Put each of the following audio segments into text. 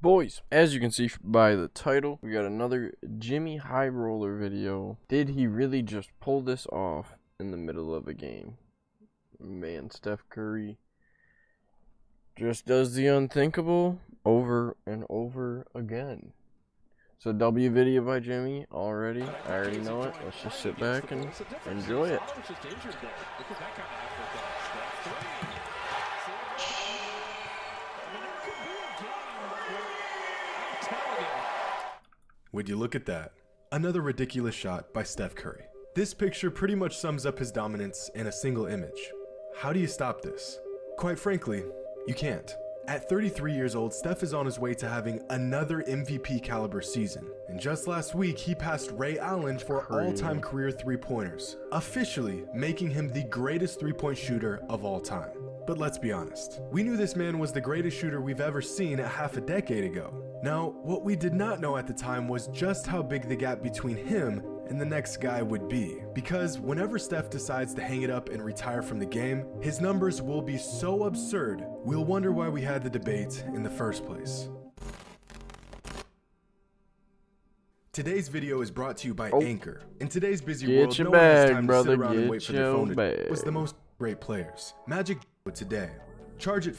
Boys, as you can see by the title, we got another jxmyhighroller video. Did he really just pull this off in the middle of a game? Man, Steph Curry just does the unthinkable over and over again. So W video by Jimmy already. I already know it. Let's just sit back and enjoy it. Would you look at that? Another ridiculous shot by Steph Curry. This picture pretty much sums up his dominance in a single image. How do you stop this? Quite frankly, you can't. At 33 years old, Steph is on his way to having another MVP caliber season. And just last week, he passed Ray Allen for all-time career three-pointers, officially making him the greatest three-point shooter of all time. But let's be honest, we knew this man was the greatest shooter we've ever seen half a decade ago. Now, what we did not know at the time was just how big the gap between him and the next guy would be. Because whenever Steph decides to hang it up and retire from the game, his numbers will be so absurd, we'll wonder why we had the debate in the first place. Today's video is brought to you by Anchor. In today's busy world, no one has time to sit around and wait for their phone to was the most great players. Magic today. Charge it.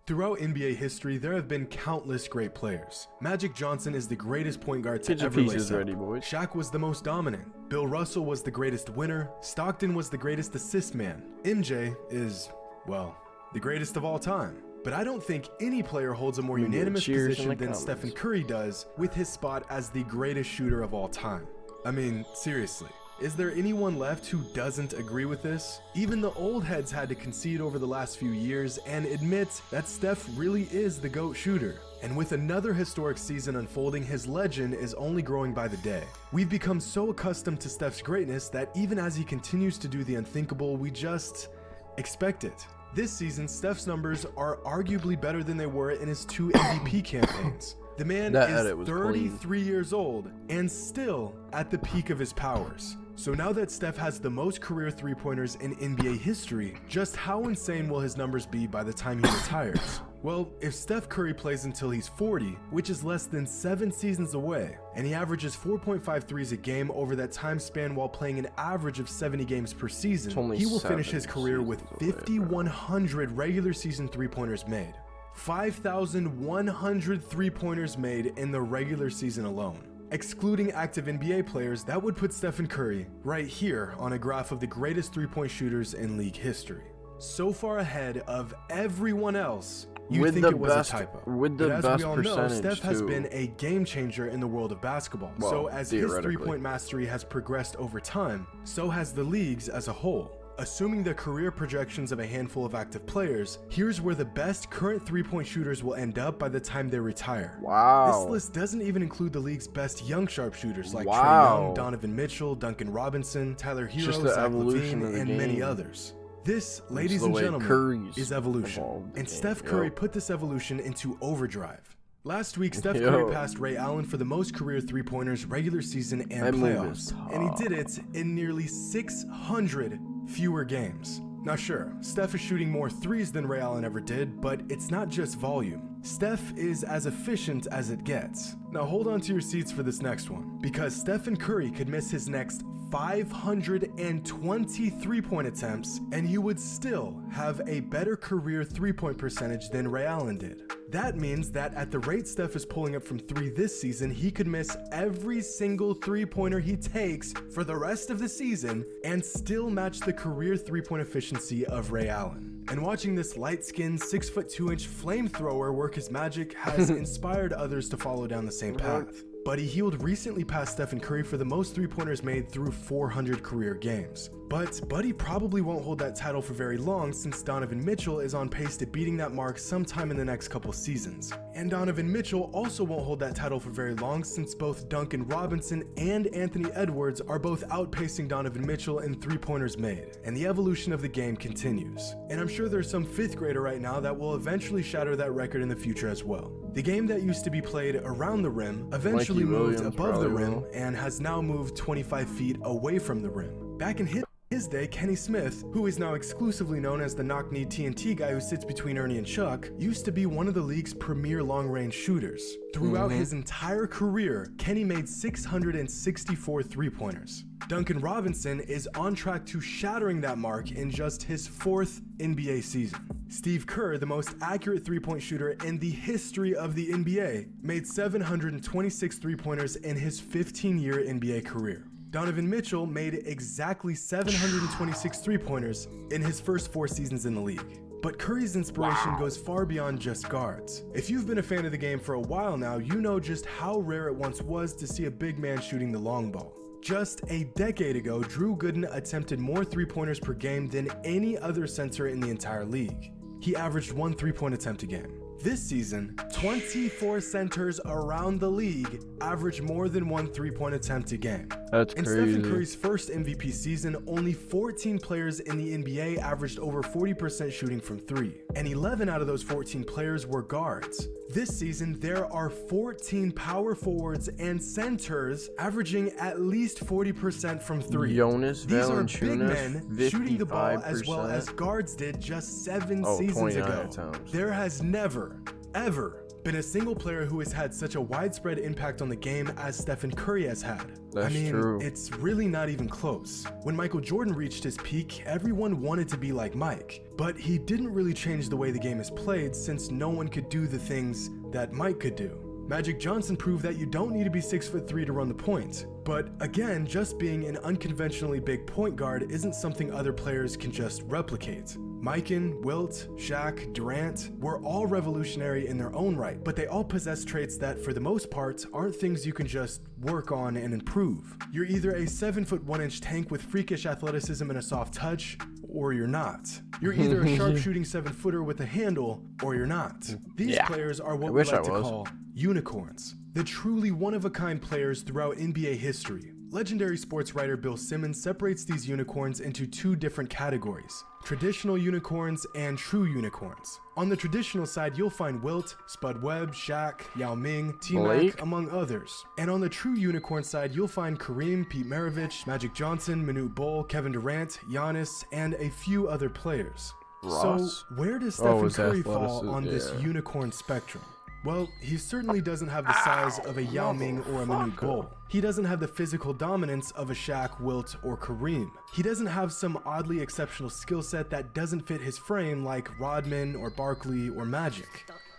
Throughout NBA history, there have been countless great players. Magic Johnson is the greatest point guard to ever lace up. Shaq was the most dominant. Bill Russell was the greatest winner. Stockton was the greatest assist man. MJ is, well, the greatest of all time. But I don't think any player holds a more unanimous position than Stephen Curry does with his spot as the greatest shooter of all time. I mean, seriously. Is there anyone left who doesn't agree with this? Even the old heads had to concede over the last few years and admit that Steph really is the GOAT shooter. And with another historic season unfolding, his legend is only growing by the day. We've become so accustomed to Steph's greatness that even as he continues to do the unthinkable, we just expect it. This season, Steph's numbers are arguably better than they were in his 2 MVP campaigns. The man is 33 years old and still at the peak of his powers. So now that Steph has the most career three-pointers in NBA history, just how insane will his numbers be by the time he retires? Well, if Steph Curry plays until he's 40, which is less than 7 seasons away, and he averages 4.5 threes a game over that time span while playing an average of 70 games per season, he will finish his career with 5,100 regular season three-pointers made. 5,100 three-pointers made in the regular season alone. Excluding active NBA players, that would put Stephen Curry right here on a graph of the greatest three-point shooters in league history. So far ahead of everyone else, you'd think it was a typo. But as we all know, Steph has been a game changer in the world of basketball. So as his three-point mastery has progressed over time, so has the league's as a whole. Assuming the career projections of a handful of active players, here's where the best current three-point shooters will end up by the time they retire. Wow. This list doesn't even include the league's best young sharpshooters like Trae Young, Donovan Mitchell, Duncan Robinson, Tyler Hero, Zach LaVine, and many others. This, ladies and gentlemen, is evolution. And Steph Curry put this evolution into overdrive. Last week, Steph Curry passed Ray Allen for the most career three-pointers regular season and playoffs. And he did it in nearly 600 fewer games. Now sure, Steph is shooting more threes than Ray Allen ever did, but it's not just volume. Steph is as efficient as it gets. Now hold on to your seats for this next one, because Stephen Curry could miss his next 520 three-point attempts, and he would still have a better career three-point percentage than Ray Allen did. That means that at the rate Steph is pulling up from 3 this season, he could miss every single three-pointer he takes for the rest of the season and still match the career three-point efficiency of Ray Allen. And watching this light-skinned 6'2" flamethrower work his magic has inspired others to follow down the same path. Buddy Hield recently passed Stephen Curry for the most three-pointers made through 400 career games. But Buddy probably won't hold that title for very long since Donovan Mitchell is on pace to beating that mark sometime in the next couple seasons. And Donovan Mitchell also won't hold that title for very long since both Duncan Robinson and Anthony Edwards are both outpacing Donovan Mitchell in three-pointers made. And the evolution of the game continues. And I'm sure there's some 5th grader right now that will eventually shatter that record in the future as well. The game that used to be played around the rim eventually moved above the rim and has now moved 25 feet away from the rim. Back in his his day, Kenny Smith, who is now exclusively known as the knock-knee TNT guy who sits between Ernie and Chuck, used to be one of the league's premier long-range shooters. Throughout his entire career, Kenny made 664 three-pointers. Duncan Robinson is on track to shattering that mark in just his 4th NBA season. Steve Kerr, the most accurate three-point shooter in the history of the NBA, made 726 three-pointers in his 15-year NBA career. Donovan Mitchell made exactly 726 three-pointers in his first 4 seasons in the league. But Curry's inspiration goes far beyond just guards. If you've been a fan of the game for a while now, you know just how rare it once was to see a big man shooting the long ball. Just a decade ago, Drew Gooden attempted more three-pointers per game than any other center in the entire league. He averaged 1 3-point attempt a game. This season, 24 centers around the league average more than 1 3-point attempt a game. That's in crazy. Stephen Curry's first MVP season, only 14 players in the NBA averaged over 40% shooting from 3, and 11 out of those 14 players were guards. This season, there are 14 power forwards and centers averaging at least 40% from 3. Jonas These are big Valanciunas, men shooting the ball 55%. as well as guards did just 7 seasons 29 ago. times. There has never, ever been a single player who has had such a widespread impact on the game as Stephen Curry has had. That's I mean, true. it's really not even close. When Michael Jordan reached his peak, everyone wanted to be like Mike, but he didn't really change the way the game is played since no one could do the things that Mike could do. Magic Johnson proved that you don't need to be 6'3" to run the point. But again, just being an unconventionally big point guard isn't something other players can just replicate. Mikan, Wilt, Shaq, Durant were all revolutionary in their own right, but they all possess traits that, for the most part, aren't things you can just work on and improve. You're either a 7-foot 1-inch tank with freakish athleticism and a soft touch, or you're not. You're either a sharpshooting 7-footer with a handle, or you're not. These players are what we like to call unicorns. The truly one-of-a-kind players throughout NBA history. Legendary sports writer Bill Simmons separates these unicorns into 2 different categories: traditional unicorns and true unicorns. On the traditional side, you'll find Wilt, Spud Webb, Shaq, Yao Ming, T-Mac, among others. And on the true unicorn side, you'll find Kareem, Pete Maravich, Magic Johnson, Manute Bol, Kevin Durant, Giannis, and a few other players. Ross? So where does Stephen Curry fall athleticism, on this unicorn spectrum? Well, he certainly doesn't have the size of a Yao Ming or a Manute Bol. He doesn't have the physical dominance of a Shaq, Wilt, or Kareem. He doesn't have some oddly exceptional skill set that doesn't fit his frame like Rodman or Barkley or Magic.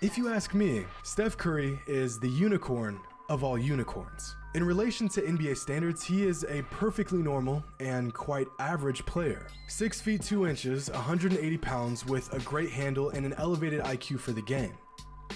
If you ask me, Steph Curry is the unicorn of all unicorns. In relation to NBA standards, he is a perfectly normal and quite average player. 6 feet 2 inches, 180 pounds with a great handle and an elevated IQ for the game.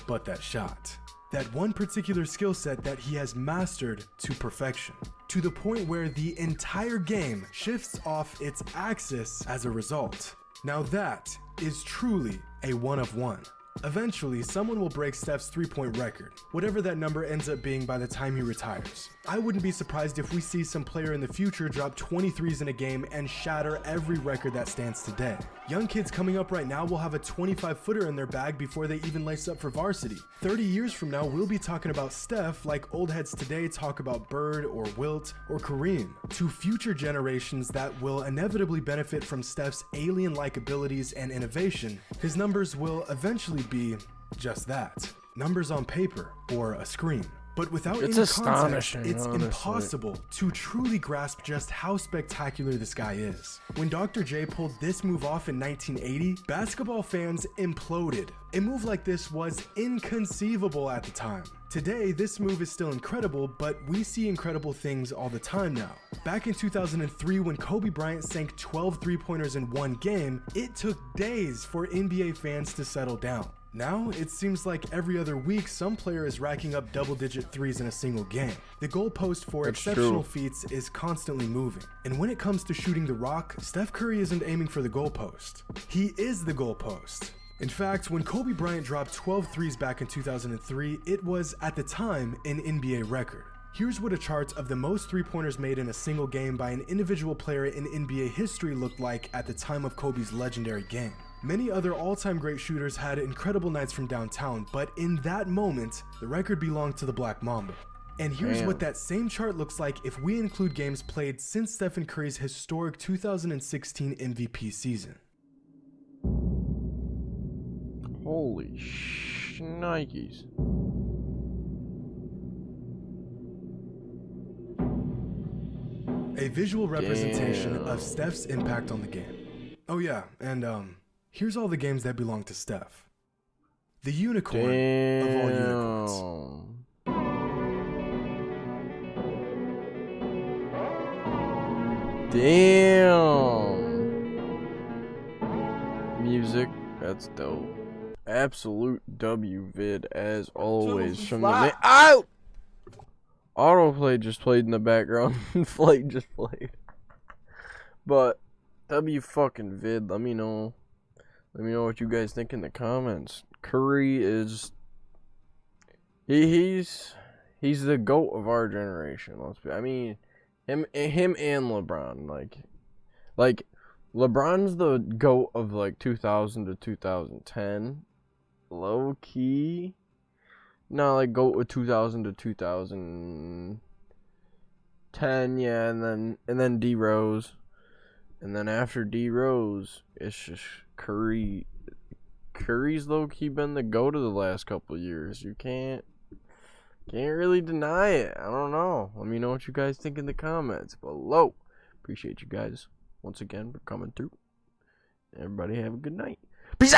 But that shot, that one particular skill set that he has mastered to perfection, to the point where the entire game shifts off its axis as a result. Now that is truly a one of one. Eventually, someone will break Steph's 3-point record, whatever that number ends up being by the time he retires. I wouldn't be surprised if we see some player in the future drop 23s in a game and shatter every record that stands today. Young kids coming up right now will have a 25-footer in their bag before they even lace up for varsity. 30 years from now, we'll be talking about Steph like old heads today talk about Bird or Wilt or Kareem. To future generations that will inevitably benefit from Steph's alien-like abilities and innovation, his numbers will eventually be just that. Numbers on paper or a screen. But without any context, it's impossible to truly grasp just how spectacular this guy is. When Dr. J pulled this move off in 1980, basketball fans imploded. A move like this was inconceivable at the time. Today, this move is still incredible, but we see incredible things all the time now. Back in 2003, when Kobe Bryant sank 12 three-pointers in one game, it took days for NBA fans to settle down. Now, it seems like every other week, some player is racking up double-digit threes in a single game. The goalpost for exceptional feats is constantly moving. And when it comes to shooting the rock, Steph Curry isn't aiming for the goalpost. He is the goalpost. In fact, when Kobe Bryant dropped 12 threes back in 2003, it was, at the time, an NBA record. Here's what a chart of the most three-pointers made in a single game by an individual player in NBA history looked like at the time of Kobe's legendary game. Many other all-time great shooters had incredible nights from downtown, but in that moment, the record belonged to the Black Mamba. And here's what that same chart looks like if we include games played since Stephen Curry's historic 2016 MVP season. Holy shnikes. A visual representation of Steph's impact on the game. Oh yeah, and here's all the games that belong to Steph. The unicorn of all unicorns. Damn. Music, that's dope. Absolute W vid as always from the man. Out! Autoplay just played in the background. Flight just played. But W fucking vid. Let me know. Let me know what you guys think in the comments. Curry is he's the GOAT of our generation. I mean him and LeBron. Like LeBron's the GOAT of like 2000 to 2010. Low key. No, like GOAT with 2000 to 2010, yeah, and then D Rose. And then after D Rose, it's just Curry. Curry's low key been the GOAT of the last couple of years. You can't really deny it. I don't know. Let me know what you guys think in the comments below. Appreciate you guys once again for coming through. Everybody have a good night. Peace out.